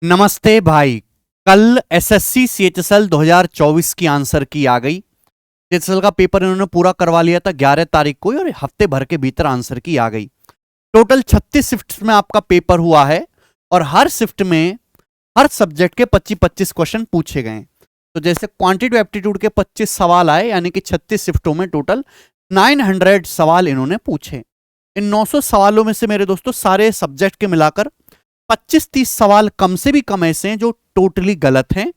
नमस्ते भाई। कल एसएससी सीएचएसएल 2024 की आंसर की आ गई। सीएचएसएल का पेपर इन्होंने पूरा करवा लिया था 11 तारीख को और हफ्ते भर के भीतर आंसर की आ गई। टोटल 36 शिफ्ट में आपका पेपर हुआ है और हर शिफ्ट में हर सब्जेक्ट के 25-25 क्वेश्चन पूछे गए। तो जैसे क्वांटिटी एप्टीट्यूड के 25 सवाल आए, यानी कि 36 शिफ्टों में टोटल 900 सवाल इन्होंने पूछे। इन 900 सवालों में से मेरे दोस्तों सारे सब्जेक्ट के मिलाकर 25-30 सवाल कम से भी कम ऐसे हैं जो टोटली गलत हैं,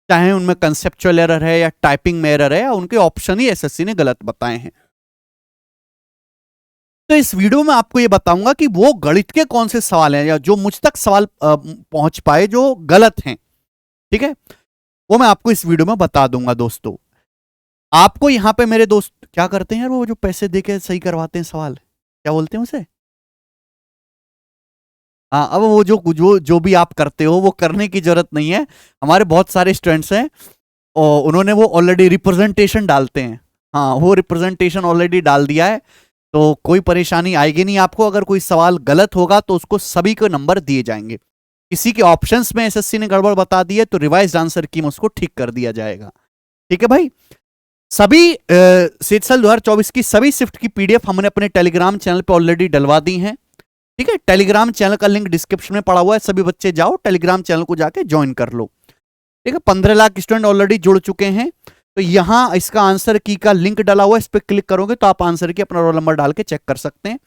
चाहे उनमें कंसेप्चुअल एरर है या टाइपिंग में एरर है या उनके ऑप्शन ही एसएससी ने गलत बताए हैं। तो इस वीडियो में आपको यह बताऊंगा कि वो गणित के कौन से सवाल हैं या जो मुझ तक सवाल पहुंच पाए जो गलत हैं, ठीक है, वो मैं आपको इस वीडियो में बता दूंगा। दोस्तों आपको यहां पे मेरे दोस्त क्या करते हैं यार, वो जो पैसे देके सही करवाते हैं सवाल, क्या बोलते हैं उसे? हाँ, अब वो जो जो जो भी आप करते हो वो करने की जरूरत नहीं है। हमारे बहुत सारे स्टूडेंट्स हैं और उन्होंने वो ऑलरेडी रिप्रेजेंटेशन डालते हैं। हाँ, वो रिप्रेजेंटेशन ऑलरेडी डाल दिया है, तो कोई परेशानी आएगी नहीं आपको। अगर कोई सवाल गलत होगा तो उसको सभी को नंबर दिए जाएंगे। किसी के ऑप्शंस में एसएससी ने गड़बड़ बता दी है तो रिवाइज्ड आंसर की में उसको ठीक कर दिया जाएगा। ठीक है भाई। सभी सीएचएसएल 2024 की सभी शिफ्ट की पीडीएफ हमने अपने टेलीग्राम चैनल पर ऑलरेडी डलवा दी है। ठीक है, टेलीग्राम चैनल का लिंक डिस्क्रिप्शन में पड़ा हुआ है, सभी बच्चे जाओ टेलीग्राम चैनल को जाके ज्वाइन कर लो। ठीक है, 15 लाख स्टूडेंट ऑलरेडी जुड़ चुके हैं। तो यहां इसका आंसर की का लिंक डाला हुआ है, इस पर क्लिक करोगे तो आप आंसर की अपना रोल नंबर डाल के चेक कर सकते हैं।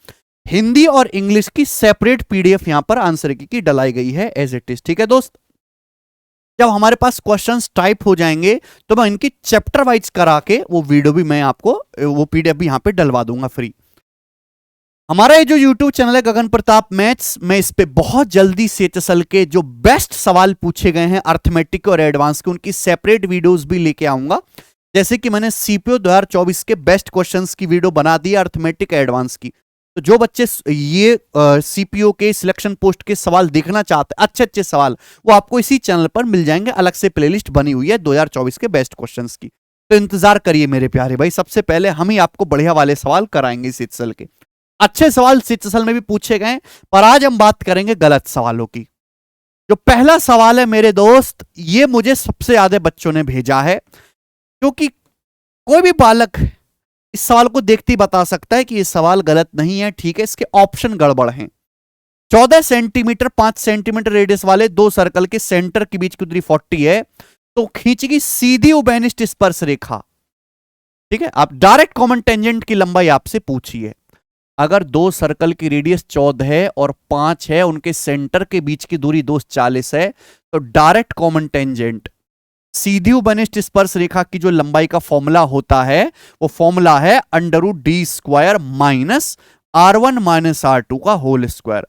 हिंदी और इंग्लिश की सेपरेट पीडीएफ यहां पर आंसर की डलाई गई है एज इट इज। ठीक है दोस्त, जब हमारे पास क्वेश्चंस टाइप हो जाएंगे तो मैं इनकी चैप्टर वाइज करा के वो वीडियो भी मैं आपको वो पीडीएफ भी यहां पे डलवा दूंगा फ्री। हमारा ये जो YouTube चैनल है गगन प्रताप मैथ्स, मैं इस पे बहुत जल्दी सीएचएसएल के जो बेस्ट सवाल पूछे गए हैं अर्थमेटिक और एडवांस के, उनकी सेपरेट वीडियोस भी लेके आऊंगा। जैसे कि मैंने सीपीओ 2024 के बेस्ट क्वेश्चंस की वीडियो बना दी अर्थमेटिक एडवांस की। तो जो बच्चे ये सीपीओ के सिलेक्शन पोस्ट के सवाल देखना चाहते हैं, अच्छे अच्छे सवाल, वो आपको इसी चैनल पर मिल जाएंगे। अलग से प्लेलिस्ट बनी हुई है 2024 के बेस्ट क्वेश्चंस की। तो इंतजार करिए मेरे प्यारे भाई, सबसे पहले हम ही आपको बढ़िया वाले सवाल कराएंगे सीएचएसएल के। अच्छे सवाल सीएचएसएल में भी पूछे गए, पर आज हम बात करेंगे गलत सवालों की। जो पहला सवाल है मेरे दोस्त, ये मुझे सबसे ज्यादा बच्चों ने भेजा है, क्योंकि कोई भी बालक इस सवाल को देखते ही बता सकता है कि ये सवाल गलत नहीं है। ठीक है, इसके ऑप्शन गड़बड़ हैं। 14 सेंटीमीटर 5 सेंटीमीटर रेडियस वाले दो सर्कल के सेंटर के बीच की दूरी 40 है, तो खींचेगी सीधी उभयनिष्ठ स्पर्श रेखा। ठीक है, आप डायरेक्ट कॉमन टेंजेंट की लंबाई आपसे पूछिए। अगर दो सर्कल की रेडियस 14 है और 5 है, उनके सेंटर के बीच की दूरी 240 है, तो डायरेक्ट कॉमन टेंजेंट सीधी उभयनिष्ठ स्पर्श रेखा की जो लंबाई का फॉर्मूला होता है वो फॉर्मूला है √d² minus r1 minus r2 का होल स्क्वायर।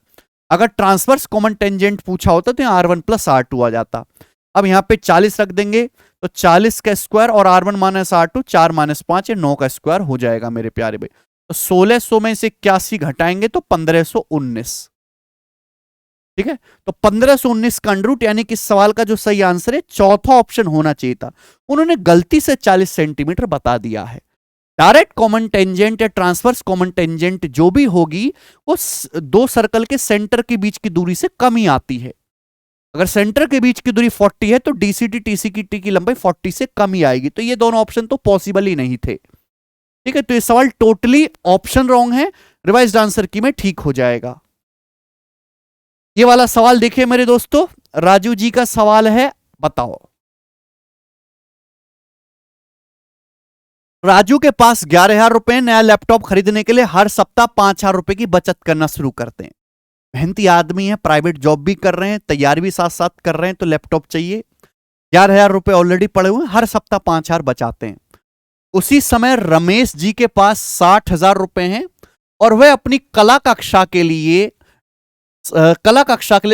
अगर ट्रांसवर्स कॉमन टेंजेंट पूछा होता तो r1 प्लस r2 आ जाता। अब यहां पे 40 रख देंगे तो 40 का स्क्वायर और r1 माइनस r2 4 माइनस 5 है 9 का स्क्वायर हो जाएगा मेरे प्यारे भाई। तो 1600 में से 81 घटाएंगे तो 1519। ठीक है, तो 1519 का अंडरूट, यानी कि सवाल का जो सही आंसर है चौथा ऑप्शन होना चाहिए था। उन्होंने गलती से 40 सेंटीमीटर बता दिया है। डायरेक्ट कॉमन टेंजेंट या ट्रांसवर्स कॉमन टेंजेंट जो भी होगी वो दो सर्कल के सेंटर के बीच की दूरी से कम ही आती है। अगर सेंटर के बीच की दूरी 40 है तो डीसीटी टीसीटी की लंबाई 40 से कम ही आएगी। तो ये दोनों ऑप्शन तो पॉसिबल ही नहीं थे। ठीक है, तो ये सवाल टोटली ऑप्शन रॉन्ग है, रिवाइज्ड आंसर की में ठीक हो जाएगा। ये वाला सवाल देखिए मेरे दोस्तों, राजू जी का सवाल है, बताओ। राजू के पास 11,000 रुपए, नया लैपटॉप खरीदने के लिए हर सप्ताह 5,000 रुपए की बचत करना शुरू करते हैं। मेहनती आदमी है, प्राइवेट जॉब भी कर रहे हैं, तैयारी भी साथ साथ कर रहे हैं, तो लैपटॉप चाहिए। 11,000 रुपए ऑलरेडी पड़े हुए हैं, हर सप्ताह 5,000 बचाते हैं। उसी समय रमेश जी के पास 60,000 रुपए हैं और वह अपनी कला कक्षा के लिए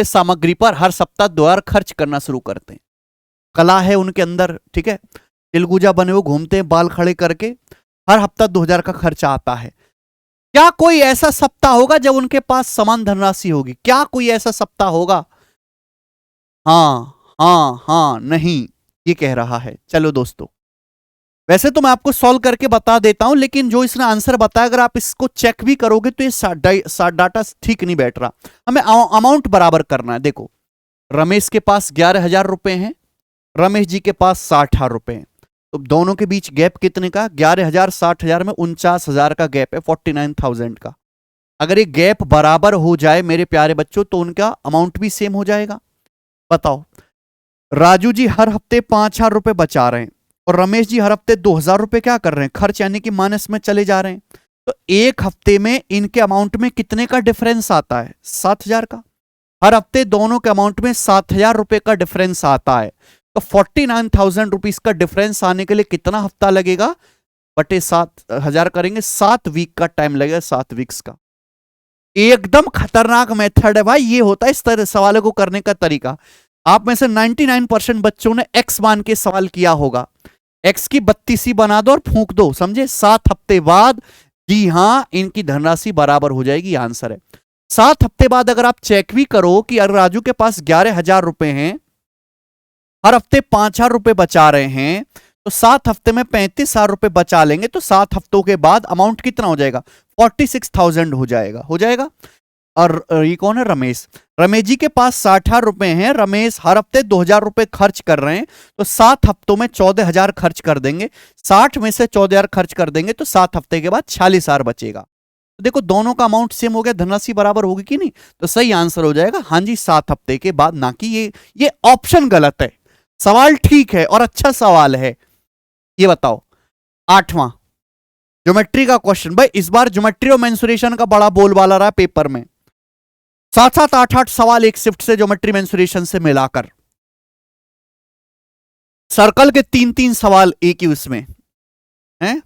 सामग्री पर हर सप्ताह 2,000 खर्च करना शुरू करते हैं। कला है उनके अंदर, ठीक है, तिलगुजा बने हुए घूमते हैं बाल खड़े करके, हर हफ्ता 2,000 का खर्चा आता है। क्या कोई ऐसा सप्ताह होगा जब उनके पास समान धनराशि होगी? क्या कोई ऐसा सप्ताह होगा? हाँ हाँ हाँ, नहीं, ये कह रहा है। चलो दोस्तों, वैसे तो मैं आपको सॉल्व करके बता देता हूं, लेकिन जो इसने आंसर बताया अगर आप इसको चेक भी करोगे तो ये डाटा ठीक नहीं बैठ रहा। हमें अमाउंट बराबर करना है। देखो, रमेश के पास 11,000 रुपए हैं, रमेश जी के पास 60,000 रुपए हैं। तो दोनों के बीच गैप कितने का? 11,000 60,000 में 49,000 का गैप है, 49,000 का। अगर ये गैप बराबर हो जाए मेरे प्यारे बच्चों तो उनका अमाउंट भी सेम हो जाएगा। बताओ, राजू जी हर हफ्ते 5,000 रुपए बचा रहे हैं और रमेश जी हर हफ्ते 2,000 रुपए क्या कर रहे हैं? खर्च, यानी कि माइनस में चले जा रहे हैं। तो एक हफ्ते में इनके अमाउंट में कितने का डिफरेंस आता है? 7,000 का। हर हफ्ते दोनों के अमाउंट में 7,000 रुपए का डिफरेंस आता है। तो 49,000 रुपीज का डिफरेंस आने के लिए कितना हफ्ता लगेगा? बटे 7,000 करेंगे, 7 वीक का टाइम लगेगा, 7 वीक्स का। एकदम खतरनाक मेथड है भाई, ये होता है इस तरह सवालों को करने का तरीका। आप में से 99% बच्चों ने एक्स मान के सवाल किया होगा। एक्स की 32 बना दो और फूंक दो, समझे? 7 हफ्ते बाद जी हां इनकी धनराशि बराबर हो जाएगी, आंसर है। 7 हफ्ते बाद अगर आप चेक भी करो कि अगर राजू के पास 11,000 रुपए हैं, हर हफ्ते 5,000 रुपए बचा रहे हैं, तो 7 हफ्ते में 35,000 रुपए बचा लेंगे, तो 7 हफ्तों के बाद अमाउंट कितना हो जाएगा? 46,000 हो जाएगा, हो जाएगा। और ये कौन है? रमेश। रमेश जी के पास 60,000 रुपए हैं, रमेश हर हफ्ते 2,000 रुपए खर्च कर रहे हैं, तो 7 हफ्तों में 14,000 खर्च कर देंगे। 60 में से 14,000 खर्च कर देंगे तो 7 हफ्ते के बाद 46,000 बचेगा। तो देखो दोनों का अमाउंट सेम हो गया, धनराशि बराबर होगी कि नहीं? तो सही आंसर हो जाएगा हाँ जी, 7 हफ्ते के बाद, ना कि ये ऑप्शन गलत है। सवाल ठीक है और अच्छा सवाल है। ये बताओ 8वां ज्योमेट्री का क्वेश्चन। भाई इस बार ज्योमेट्री और मेंसुरेशन का बड़ा बोलबाला रहा पेपर में। 7-7 8-8 सवाल एक शिफ्ट से ज्योमेट्री मेंसुरेशन से मिलाकर। सर्कल के 3-3 सवाल एक ही उसमें हैं।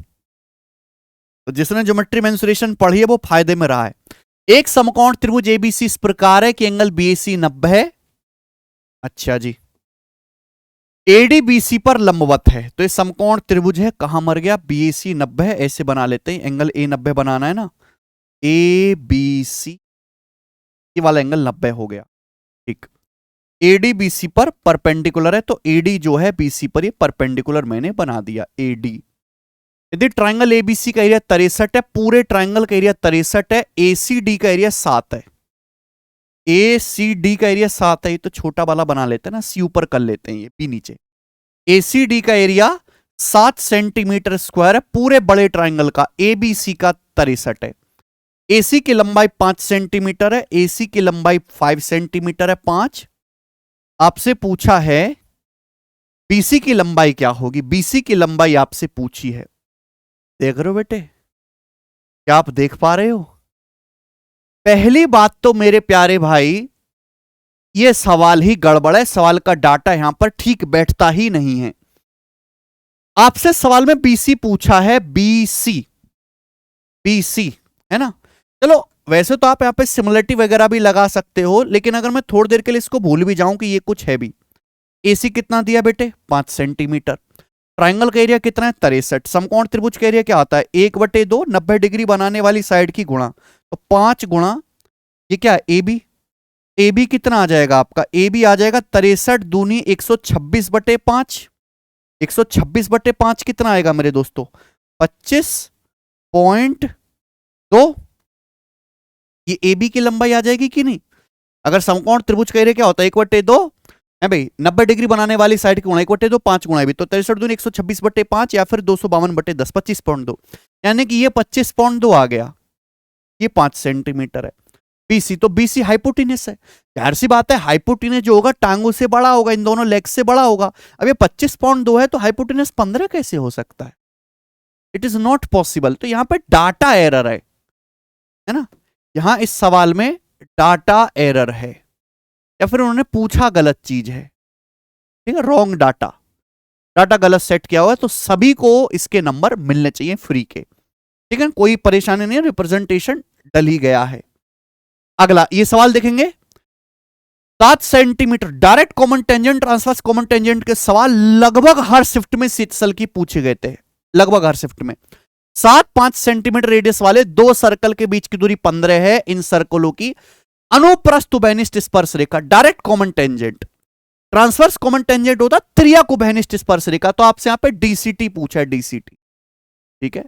तो जिसने ज्योमेट्री मेंसुरेशन पढ़ी है वो फायदे में रहा है। एक समकोण त्रिभुज एबीसी इस प्रकार है कि एंगल बीएसी 90 है। अच्छा जी, एडीबीसी पर लंबवत है। तो ये समकोण त्रिभुज है, कहां मर गया? बीएसी 90 है, ऐसे बना लेते हैं। एंगल ए 90 बनाना है ना, ए बी सी, ये वाला एंगल 90 हो गया, ठीक। एडीबीसी पर परपेंडिकुलर है, तो एडी जो है बीसी पर ये परपेंडिकुलर मैंने बना दिया, एडी। यदि ट्राइंगल एबीसी का एरिया 63 है, पूरे ट्राइंगल का एरिया 63 है, एसीडी का एरिया 7 है, एसीडी का एरिया 7 है, तो छोटा वाला बना लेते हैं ना, सी ऊपर कर लेते हैं, ये पी नीचे। एसीडी का एरिया 7 सेंटीमीटर स्क्वायर है, पूरे बड़े ट्राइंगल का। एबीसी का 63 है। एसी की लंबाई 5 सेंटीमीटर है, एसी की लंबाई 5 सेंटीमीटर है, 5। आपसे पूछा है बीसी की लंबाई क्या होगी? बीसी की लंबाई आपसे पूछी है, देख रहे हो बेटे? क्या आप देख पा रहे हो? पहली बात तो मेरे प्यारे भाई, यह सवाल ही गड़बड़ है, सवाल का डाटा यहां पर ठीक बैठता ही नहीं है। आपसे सवाल में बीसी पूछा है, बीसी, बीसी है ना। चलो वैसे तो आप यहां पे सिमिलरिटी वगैरह भी लगा सकते हो, लेकिन अगर मैं थोड़ी देर के लिए इसको भूल भी जाऊं कि ये कुछ है भी। एसी कितना दिया बेटे? 5 सेंटीमीटर। ट्राइंगल का एरिया कितना है? 63। समकोण त्रिभुज का एरिया क्या होता है? 1/2, 90 डिग्री बनाने वाली साइड की गुणा, तो 5 गुणा ये क्या है? एबी। एबी कितना आ जाएगा आपका? एबी आ जाएगा 63 दूनी 126/5। 126/5 कितना आएगा मेरे दोस्तों? 25.2। ये एबी की लंबाई आ जाएगी कि नहीं? अगर समकोण त्रिभुज का एरिया क्या होता है? 1/2 है भाई, 90 डिग्री बनाने वाली साइड की गुणा 1/2, 5 गुणा भी, तो 63 दूनी 126/5 या फिर 252/10, 25.2, यानी कि ये 25.2 आ गया। ये 5 सेंटीमीटर है। बीसी, तो बीसी हाइपोटेनस है, जाहिर सी बात है हाइपोटेनस जो होगा टांगों से बड़ा होगा, इन दोनों लेग से बड़ा होगा। अब ये 25.2 है तो हाइपोटेनस 15 कैसे हो सकता है? It is not possible. तो यहां पे डाटा एरर है ना, यहां इस सवाल में डाटा एरर है, या फिर उन्होंने पूछा गलत चीज है, ठीक है, रॉन्ग डाटा, डाटा गलत सेट किया हुआ है। तो सभी को इसके नंबर मिलने चाहिए फ्री के, ठीक है, कोई परेशानी नहीं है, रिप्रेजेंटेशन डल ही गया है। अगला ये सवाल देखेंगे, 7 centimetre direct common tangent transverse common tangent के सवाल लगभग हर शिफ्ट में सीटसल की पूछे गए थे, लगभग हर शिफ्ट में। 7-5 सेंटीमीटर रेडियस वाले दो सर्कल के बीच की दूरी 15 है, इन सर्कलों की अनुप्रस्थ उभयनिष्ठ स्पर्श रेखा direct common tangent. Transverse common tangent होता त्रियक उभयनिष्ठ स्पर्श रेखा, तो आपसे यहां पे डीसीटी पूछा है, डीसीटी, ठीक है।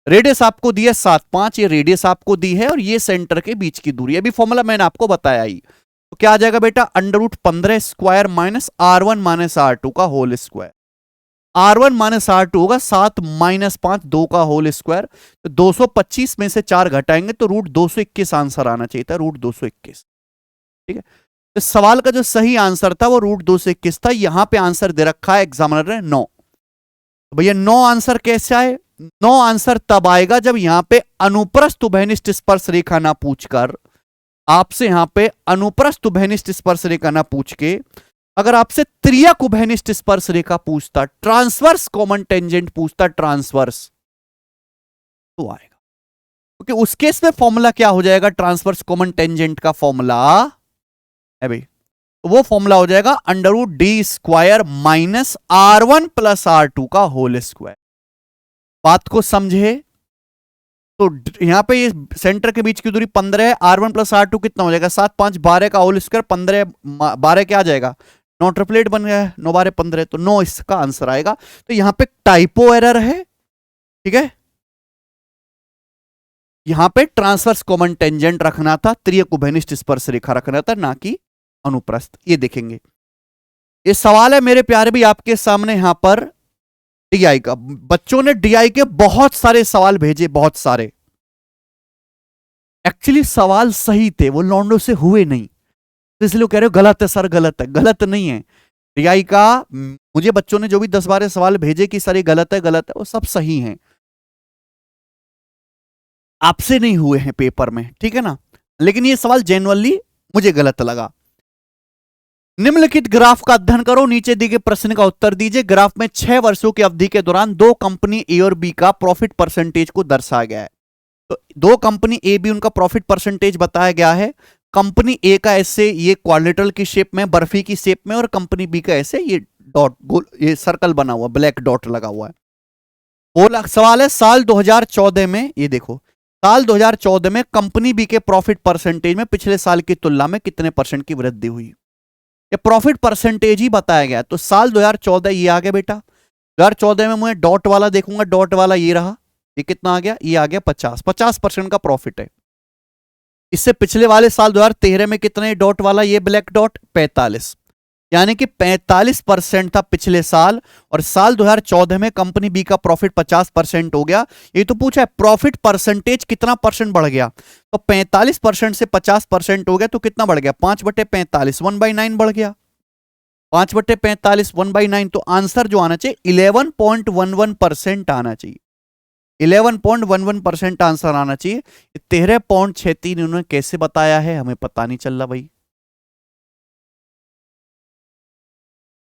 रेडियस आपको दी है 7-5, ये रेडियस आपको दी है, और ये सेंटर के बीच की दूरी, अभी फॉर्मूला मैंने आपको बताया ही। तो क्या आ जाएगा बेटा, √15² माइनस R1 माइनस R2 का whole square. R1 minus R2 होगा 7 माइनस 5 2 का होल स्क्वायर। तो 225 में से 4 घटाएंगे तो √221 आंसर आना चाहिए था, √221। ठीक है, तो सवाल का जो सही आंसर था वो √221 था। यहां पे आंसर दे रखा है एग्जामिनर ने 9। तो भैया 9 आंसर कैसे आए? 9 आंसर तब आएगा जब यहां पे अनुप्रस्थ उभयनिष्ठ स्पर्श रेखा ना पूछकर, आपसे यहां पे अनुप्रस्थ उभयनिष्ठ स्पर्श रेखा ना पूछ के अगर आपसे त्रियक उभयनिष्ठ स्पर्श रेखा पूछता, ट्रांसवर्स कॉमन टेंजेंट पूछता, ट्रांसवर्स, तो आएगा। क्योंकि उस केस में फॉर्मूला क्या हो जाएगा, ट्रांसवर्स कॉमन टेंजेंट का फॉर्मूला है भाई, तो वो फॉर्मूला हो जाएगा √d² minus R1 plus R2 का होल स्क्वायर। बात को समझे? तो यहां पे ये सेंटर के बीच की दूरी 15 है, R1 प्लस R2 कितना हो जाएगा, 7 5 12 का होल स्क्वायर, 15 12 क्या आ जाएगा, 9 ट्रिपलेट बन गया है, 9 12 15, तो 9 इसका आंसर आएगा। तो यहां पे टाइपो एरर है। ठीक है, यहां पे ट्रांसवर्स कॉमन टेंजेंट रखना था, त्रियक उभयनिष्ठ स्पर्श रेखा रखना था, ना कि अनुप्रस्थ। ये देखेंगे, ये सवाल है मेरे प्यारे भी आपके सामने यहां पर डीआई का। बच्चों ने डीआई के बहुत सारे सवाल भेजे, बहुत सारे। एक्चुअली सवाल सही थे, वो लॉन्डो से हुए नहीं, तो इसलिए कह रहे हो गलत है सर, गलत है। गलत नहीं है डीआई का। मुझे बच्चों ने जो भी 10-12 सवाल भेजे कि सर ये गलत है, गलत है, वो सब सही हैं, आपसे नहीं हुए हैं पेपर में। ठीक है ना, लेकिन ये सवाल जेन्युइनली मुझे गलत लगा। निम्नलिखित ग्राफ का अध्ययन करो, नीचे दिए गए प्रश्न का उत्तर दीजिए। ग्राफ में 6 वर्षों की अवधि के दौरान दो कंपनी ए और बी का प्रॉफिट परसेंटेज को दर्शाया गया है। तो दो कंपनी ए बी, उनका प्रॉफिट परसेंटेज बताया गया है। कंपनी ए का ऐसे ये क्वाड्रेटरल की शेप में, बर्फी की शेप में, और कंपनी बी का ऐसे ये डॉट गोल, ये सर्कल बना हुआ, ब्लैक डॉट लगा हुआ है। बोला सवाल है साल 2014 में, ये देखो साल 2014 में कंपनी बी के प्रॉफिट परसेंटेज में पिछले साल की तुलना में कितने % की वृद्धि हुई। ये प्रॉफिट परसेंटेज ही बताया गया। तो साल 2014 ये आ गया बेटा, 2014 में मैं डॉट वाला देखूंगा, डॉट वाला ये रहा, ये कितना आ गया, ये आ गया 50% का प्रॉफिट है। इससे पिछले वाले साल 2013 में कितने, डॉट वाला ये ब्लैक डॉट 45, यानी कि 45% था पिछले साल। और साल 2014 में कंपनी बी का प्रॉफिट 50% हो गया। ये तो पूछा है प्रॉफिट परसेंटेज कितना % बढ़ गया, तो 45% से 50% हो गया, तो कितना बढ़ गया, 5/45, 1/9 बढ़ गया, 5/45 1/9। तो आंसर जो आना चाहिए 11.11% आना चाहिए, 11.11% आंसर आना चाहिए। 13.63 इन्होंने कैसे बताया है हमें पता नहीं चल रहा भाई।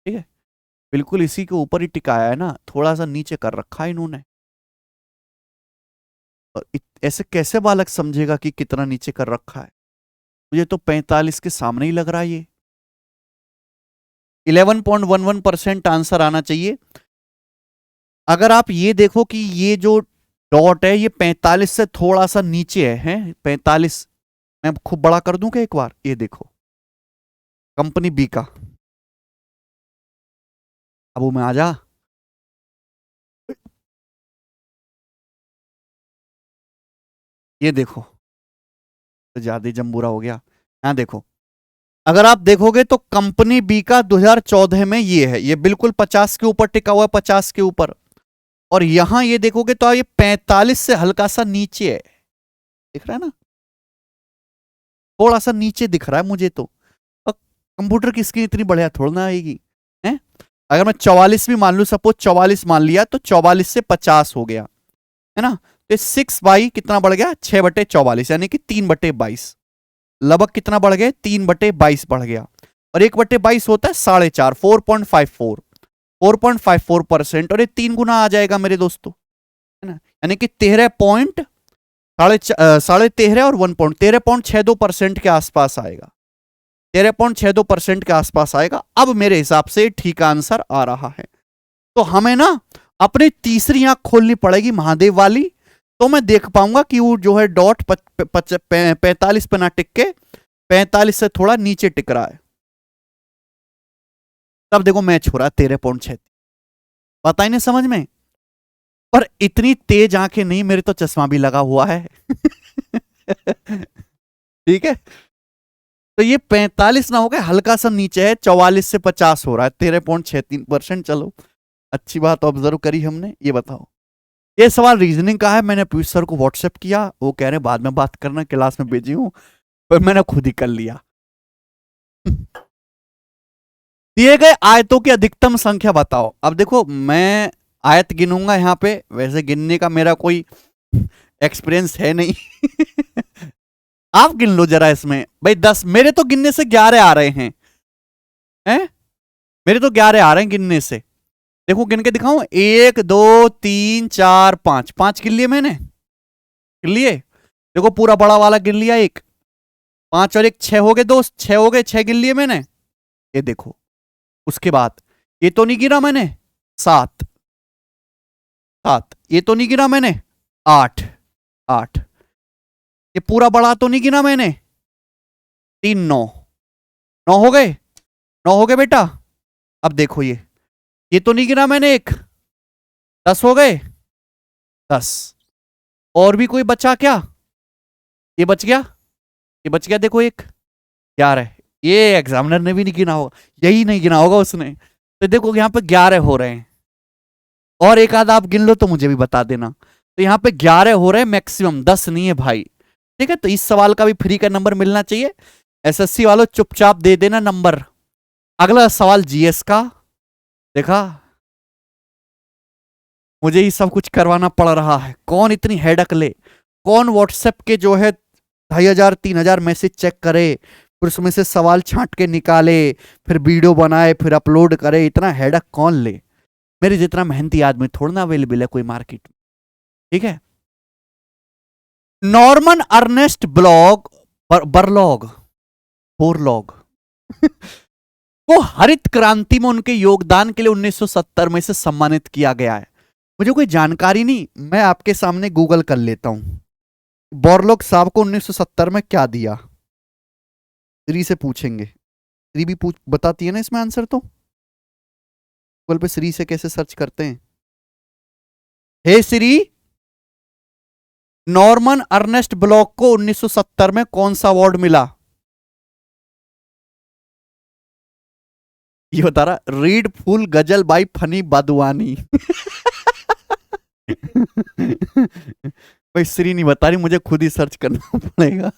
ठीक है, बिल्कुल इसी के ऊपर ही टिकाया है ना, थोड़ा सा नीचे कर रखा है इन्होंने। और ऐसे कैसे बालक समझेगा कि कितना नीचे कर रखा है, मुझे तो 45 के सामने ही लग रहा है ये। 11.11% आंसर आना चाहिए। अगर आप ये देखो कि ये जो डॉट है ये 45 से थोड़ा सा नीचे है 45, मैं खूब बड़ा कर दूं क्या एक बार, ये देखो कंपनी बी का, अब वो में आ जा, ये देखो तो ज्यादा जम्बूरा हो गया। यहां देखो, अगर आप देखोगे तो कंपनी बी का 2014 में ये है, ये बिल्कुल 50 के ऊपर टिका हुआ है, 50 के ऊपर। और यहां ये देखोगे तो ये 45 से हल्का सा नीचे है, दिख रहा है ना, थोड़ा सा नीचे दिख रहा है मुझे तो। और कंप्यूटर की स्क्रीन इतनी बढ़िया थोड़ा ना आएगी है। अगर मैं 44 भी मान लू, सपोज 44 मान लिया, तो 44 से 50 हो गया है ना, तो 6 कितना बढ़ गया, 6/44, यानी कि 3/22, लगभग कितना बढ़ गया, 3/22 बढ़ गया। और 1/22 होता है 4.5, 4.54, 4.54%, और ये 3 गुना आ जाएगा मेरे दोस्तों, है ना, यानी कि 13.13 और 13.62% के आसपास आएगा, 13.62% के आसपास आएगा। अब मेरे हिसाब से ठीक आंसर आ रहा है। तो हमें ना अपनी तीसरी आंख खोलनी पड़ेगी महादेव वाली, तो मैं देख पाऊंगा कि वो जो है डॉट 45 पे ना टिक के 45 से थोड़ा नीचे टिक रहा है। तब देखो मैच हो रहा है 13.36, पता ही नहीं समझ में। पर इतनी तेज आंखें नहीं, मेरे तो चश्मा भी लगा हुआ है ठीक है, तो ये 45 ना हो गया, हल्का सा नीचे है, 44 से 50 हो रहा है, 13.63%। चलो अच्छी बात ऑब्जर्व करी हमने। ये बताओ, ये सवाल रीजनिंग का है, मैंने पीयूष सर को व्हाट्सएप किया, वो कह रहे बाद में बात करना, क्लास में बिजी हूं, पर मैंने खुद ही कर लिया। दिए गए आयतों की अधिकतम संख्या बताओ। अब देखो मैं आयत गिनूंगा यहाँ पे, वैसे गिनने का मेरा कोई एक्सपीरियंस है नहीं। आप गिन लो जरा इसमें भाई, 10, मेरे तो गिनने से 11 आ रहे हैं? मेरे तो 11 आ रहे हैं गिनने से। देखो गिन के दिखाऊं, 1 2 3 4 5, 5 गिन लिए मैंने, गिन लिए। देखो पूरा बड़ा वाला गिन लिया, एक 5 और 1 6 हो गए दोस्त, 6 हो गए, 6 गिन लिए मैंने। ये देखो, उसके बाद ये तो नहीं गिना मैंने, 7 7, ये तो नहीं गिना मैंने, 8 8, ये पूरा बड़ा तो नहीं गिना मैंने, 3 9 9 हो गए, 9 हो गए बेटा। अब देखो ये तो नहीं गिना मैंने, एक 10 हो गए, 10। और भी कोई बचा क्या? ये बच गया, ये बच गया, देखो एक 11। ये एग्जामिनर ने भी नहीं गिना होगा, यही नहीं गिना होगा उसने। तो देखो यहाँ पे 11 हो रहे हैं, और एक आध आप गिन लो तो मुझे भी बता देना। तो यहाँ पे 11 हो रहे हैं मैक्सिमम, 10 नहीं है भाई। ठीक है, तो इस सवाल का भी फ्री का नंबर मिलना चाहिए। एसएससी वालों चुपचाप दे देना नंबर। अगला सवाल जीएस का। देखा, मुझे ही सब कुछ करवाना पड़ रहा है, कौन इतनी हेडक ले, कौन व्हाट्सएप के जो है 2500 3000 मैसेज चेक करे, फिर उसमें से सवाल छांट के निकाले, फिर वीडियो बनाए, फिर अपलोड करे, इतना हेडक कौन ले? मेरे जितना मेहनती आदमी थोड़ा ना अवेलेबल है कोई मार्केट में। ठीक है, नॉर्मन अर्नेस्ट ब्लॉग बरलॉग बोरलॉग को हरित क्रांति में उनके योगदान के लिए 1970 में से सम्मानित किया गया है। मुझे कोई जानकारी नहीं, मैं आपके सामने गूगल कर लेता हूं। बोरलॉग साहब को 1970 में क्या दिया, श्री से पूछेंगे। श्री भी बताती है ना इसमें आंसर। तो गूगल पे श्री से कैसे सर्च करते हैं? हे श्री, नॉर्मन अर्नेस्ट ब्लॉक को 1970 में कौन सा अवार्ड मिला? ये बता रहा, रीड फुल गजल बाई फनी बादुआनी। भाई श्री नहीं बता रही, मुझे खुद ही सर्च करना पड़ेगा।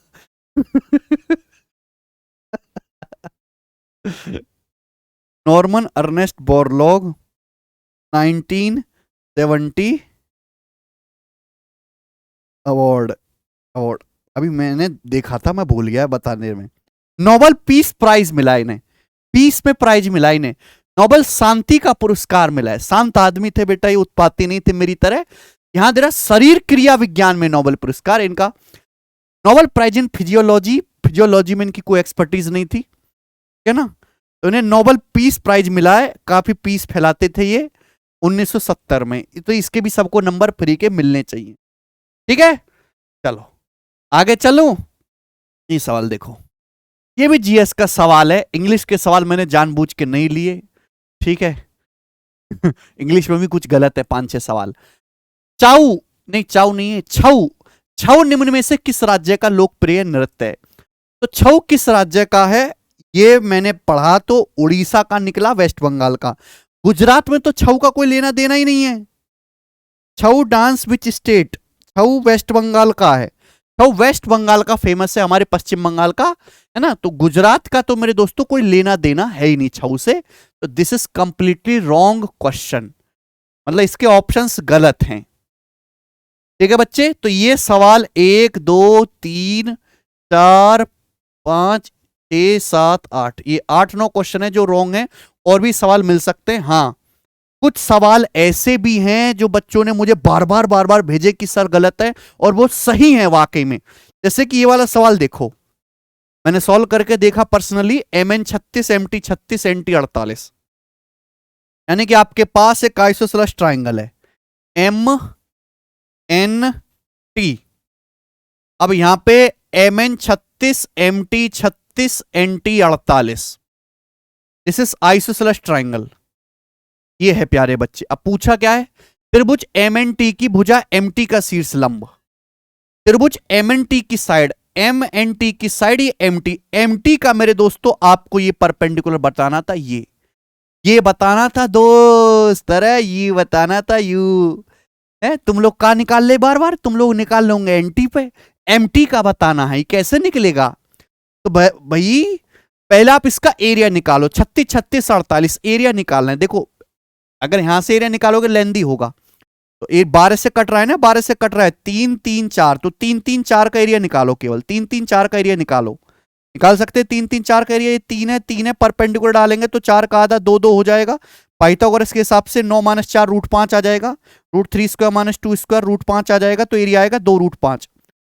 Norman Ernest Borlaug 1970 award. अभी मैंने देखा था, मैं भूल गया बताने में। नोबेल पीस प्राइज मिला इन्हें, पीस में प्राइज मिला इन्हें। नोबेल शांति का पुरस्कार मिला है। शांत आदमी थे बेटा, ये उत्पाती नहीं थे मेरी तरह। यहां दे रहा शरीर क्रिया विज्ञान में नोबेल पुरस्कार इनका। Nobel prize in physiology, physiology में इनकी कोई एक्सपर्टीज नहीं थी, है ना। तो इन्हें नोबेल पीस प्राइज मिला है, काफी पीस फैलाते थे ये 1970 में। तो इसके भी सबको नंबर फ्री के मिलने चाहिए। ठीक है, चलो आगे चलूं। ये सवाल देखो, ये भी जीएस का सवाल है। इंग्लिश के सवाल मैंने जानबूझ के नहीं लिए, ठीक है। इंग्लिश में भी कुछ गलत है, 5-6 सवाल। चाऊ नहीं है, छऊ। छऊ निम्न में से किस राज्य का लोकप्रिय नृत्य है? तो छऊ किस राज्य का है ये मैंने पढ़ा, तो उड़ीसा का निकला, वेस्ट बंगाल का। गुजरात में तो छऊ का कोई लेना देना ही नहीं है। Chhau dance which state, Chhau West Bengal का है। छऊ वेस्ट बंगाल का फेमस है, हमारे पश्चिम बंगाल का, है ना। तो गुजरात का तो मेरे दोस्तों कोई लेना देना है ही नहीं छऊ से। तो this is completely wrong question, मतलब इसके ऑप्शंस गलत हैं। ठीक है बच्चे, तो ये सवाल 1 2 3 4 5 6 7 8, ये 8-9 क्वेश्चन है जो रॉन्ग है। और भी सवाल मिल सकते हैं। हाँ, कुछ सवाल ऐसे भी हैं जो बच्चों ने मुझे बार बार भेजे कि सर गलत है, और वो सही है वाकई में। जैसे कि ये वाला सवाल देखो, मैंने सॉल्व करके देखा पर्सनली। MN 36 MT 36 NT 48, यानी कि आपके पास एक आइसोसेलेस ट्राइंगल है MNT। अब यहां पे MN 36 MT 36 NT 48, this is isosceles triangle. ये है प्यारे बच्चे। अब पूछा क्या है? त्रिभुज MNT की भुजा MT का शीर्ष लंब। त्रिभुज MNT की साइड एम एन टी की साइड, ये एम टी का मेरे दोस्तों आपको ये परपेंडिकुलर बताना था, ये बताना था दोस्त, अरे ये बताना था यू है। तुम लोग का निकाल ले, बार बार तुम लोग निकाल लोगे एनटी पे, एमटी का बताना है, कैसे निकलेगा? तो भाई पहले आप इसका एरिया निकालो, 36 36 48 एरिया निकालना है। देखो अगर यहां से एरिया निकालोगे लेंदी होगा, तो 12 से कट रहा है ना, 12 से कट रहा है 3 3 4, तो 3 3 4 का एरिया निकालो, केवल 3 3 4 का एरिया निकालो, निकाल सकते हैं 3 3 4 का एरिया। ये 3 है परपेंडिकुलर डालेंगे तो 4 का आधा 2 2 हो जाएगा। पाइथागोरस के हिसाब से 9 - 4 √5 आ जाएगा, √3² - 2² √5 आ जाएगा, तो एरिया आएगा 2 √5।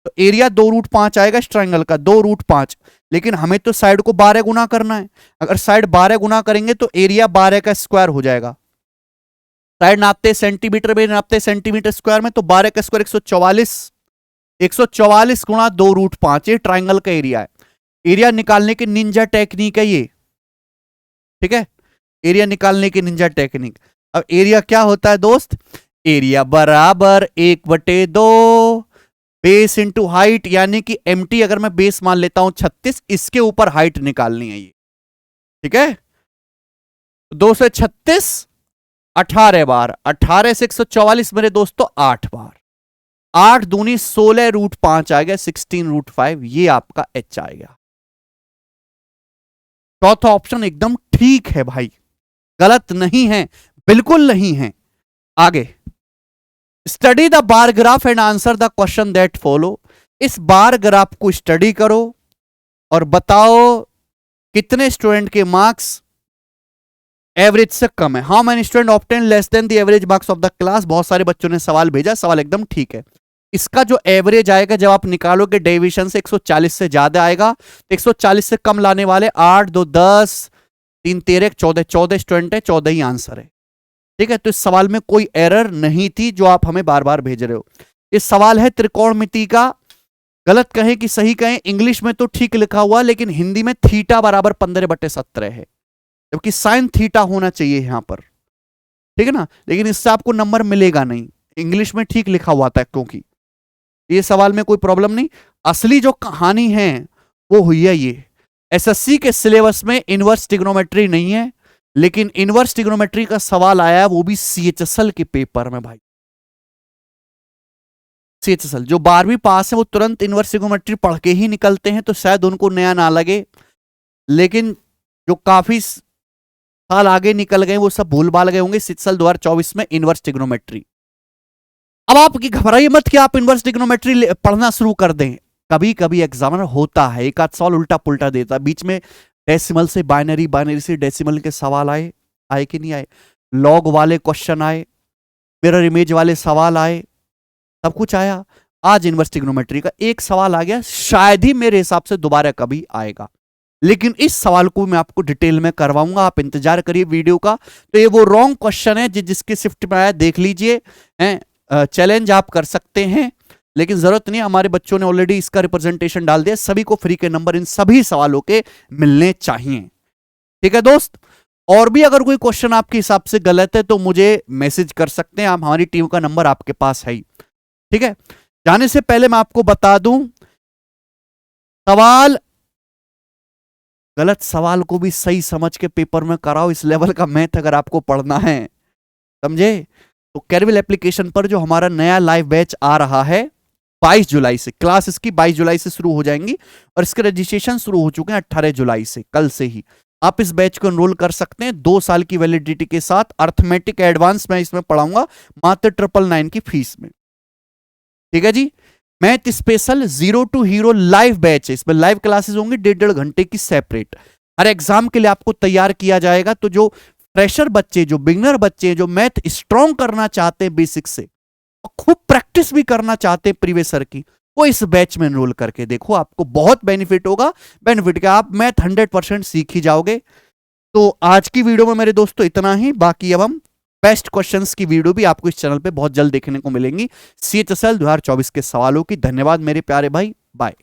तो एरिया 2 √5 आएगा इस ट्रायंगल का, 2 √5। लेकिन हमें तो साइड को 12 गुना करना है, अगर साइड 12 गुना करेंगे तो एरिया 12 का स्क्वायर हो जाएगा। साइड नापते सेंटीमीटर में, नापते सेंटीमीटर स्क्वायर में, तो 12 का स्क्वायर 144, 144 गुणा 2 √5, ये ट्राइंगल का एरिया है। एरिया निकालने की निंजा टेक्निक है ये, ठीक है, एरिया निकालने की निंजा टेक्निक। अब एरिया क्या होता है दोस्त? एरिया बराबर 1/2 बेस इंटू हाइट, यानी कि एमटी अगर मैं बेस मान लेता हूं 36, इसके ऊपर हाइट निकालनी है ये, ठीक है। 2 से 36 18 बार, 18 से 144 मेरे दोस्तों 8 बार, 8 दूनी 16 √5 आ गया, 16 √5, ये आपका एच आ गया। चौथा ऑप्शन एकदम ठीक है भाई, गलत नहीं है, बिल्कुल नहीं है। आगे, study the bar graph and answer the question that follow. इस बार ग्राफ को स्टडी करो और बताओ कितने स्टूडेंट के मार्क्स एवरेज से कम है। How many student obtain less than the average marks of the class. बहुत सारे बच्चों ने सवाल भेजा, सवाल एकदम ठीक है। इसका जो एवरेज आएगा जब आप निकालोगे डेविएशन से 140 से ज्यादा आएगा, तो 140 से कम लाने वाले 8 2 10 3 13 14, 14 स्टूडेंट है, 14 ही आंसर है, ठीक है। तो इस सवाल में कोई एरर नहीं थी जो आप हमें बार बार भेज रहे हो। इस सवाल है त्रिकोणमिति का, गलत कहें कि सही कहें, इंग्लिश में तो ठीक लिखा हुआ, लेकिन हिंदी में थीटा बराबर 15/17 है, जबकि साइन थीटा होना चाहिए यहां पर, ठीक है ना। लेकिन इससे आपको नंबर मिलेगा नहीं, इंग्लिश में ठीक लिखा हुआ था, क्योंकि ये सवाल में कोई प्रॉब्लम नहीं। असली जो कहानी है वो हुई है ये, एसएससी के सिलेबस में इनवर्स ट्रिग्नोमेट्री नहीं है, लेकिन इनवर्स ट्रिग्नोमेट्री का सवाल आया, वो भी सीएचएसएल के पेपर में भाई। सीएचएसएल जो 12वीं पास है वो तुरंत इनवर्स ट्रिग्नोमेट्री पढ़ के ही निकलते हैं, तो शायद उनको नया ना लगे, लेकिन जो काफी साल आगे निकल गए वो सब भूल भाल गए होंगे। सीएचएसएल 2024 में इनवर्स ट्रिग्नोमेट्री। अब आप घबराइए मत कि आप इनवर्स ट्रिग्नोमेट्री पढ़ना शुरू कर दें, कभी कभी एग्जामिनर होता है एक आध सवाल उल्टा पुल्टा देता है, बीच में डेसिमल से बाइनरी, बाइनरी से डेसिमल के सवाल आए कि नहीं आए, लॉग वाले क्वेश्चन आए, मिरर इमेज वाले सवाल आए, सब कुछ आया। आज इनवर्स ट्रिग्नोमेट्री का एक सवाल आ गया, शायद ही मेरे हिसाब से दोबारा कभी आएगा, लेकिन इस सवाल को मैं आपको डिटेल में करवाऊंगा, आप इंतजार करिए वीडियो का। तो ये वो रॉन्ग क्वेश्चन है जिसके शिफ्ट में आया, देख लीजिए, चैलेंज आप कर सकते हैं, लेकिन जरूरत नहीं, हमारे बच्चों ने ऑलरेडी इसका रिप्रेजेंटेशन डाल दिया, सभी को फ्री के नंबर इन सभी सवालों के मिलने चाहिए, ठीक है दोस्त। और भी अगर कोई क्वेश्चन आपके हिसाब से गलत है तो मुझे मैसेज कर सकते हैं आप, हमारी टीम का नंबर आपके पास है ही, ठीक है। जाने से पहले मैं आपको बता दूं, सवाल गलत सवाल को भी सही समझ के पेपर में कराओ, इस लेवल का मैथ अगर आपको पढ़ना है, समझे। तो कैरविल एप्लीकेशन पर जो हमारा नया लाइव बैच आ रहा है 22 जुलाई से, क्लास इसकी 22 जुलाई से शुरू हो जाएंगी, और इसके रजिस्ट्रेशन शुरू हो चुके हैं 18 जुलाई से, कल से ही आप इस बैच को एनरोल कर सकते हैं 2 साल की वैलिडिटी के साथ। अर्थमेटिक एडवांस मैं इसमें पढ़ाऊंगा मात्र 999 की फीस में, ठीक है जी। Math special 0 to hero live batch है, इसमें लाइव क्लासेस होंगी 1.5 घंटे की सेपरेट, हर एग्जाम के लिए आपको तैयार किया जाएगा। तो जो फ्रेशर बच्चे, जो बिगनर बच्चे, जो मैथ स्ट्रॉन्ग करना चाहते हैं बेसिक से, और खूब प्रैक्टिस भी करना चाहते हैं प्रीवियसर की, वो इस बैच में एनरोल करके देखो, आपको बहुत बेनिफिट होगा। बेनिफिट क्या, आप मैथ 100% सीख ही जाओगे। तो आज की वीडियो में मेरे दोस्तों इतना ही, बाकी अब हम बेस्ट क्वेश्चंस की वीडियो भी आपको इस चैनल पे बहुत जल्द देखने को मिलेंगी, सीएचएसएल 2024 के सवालों की। धन्यवाद मेरे प्यारे भाई, बाय।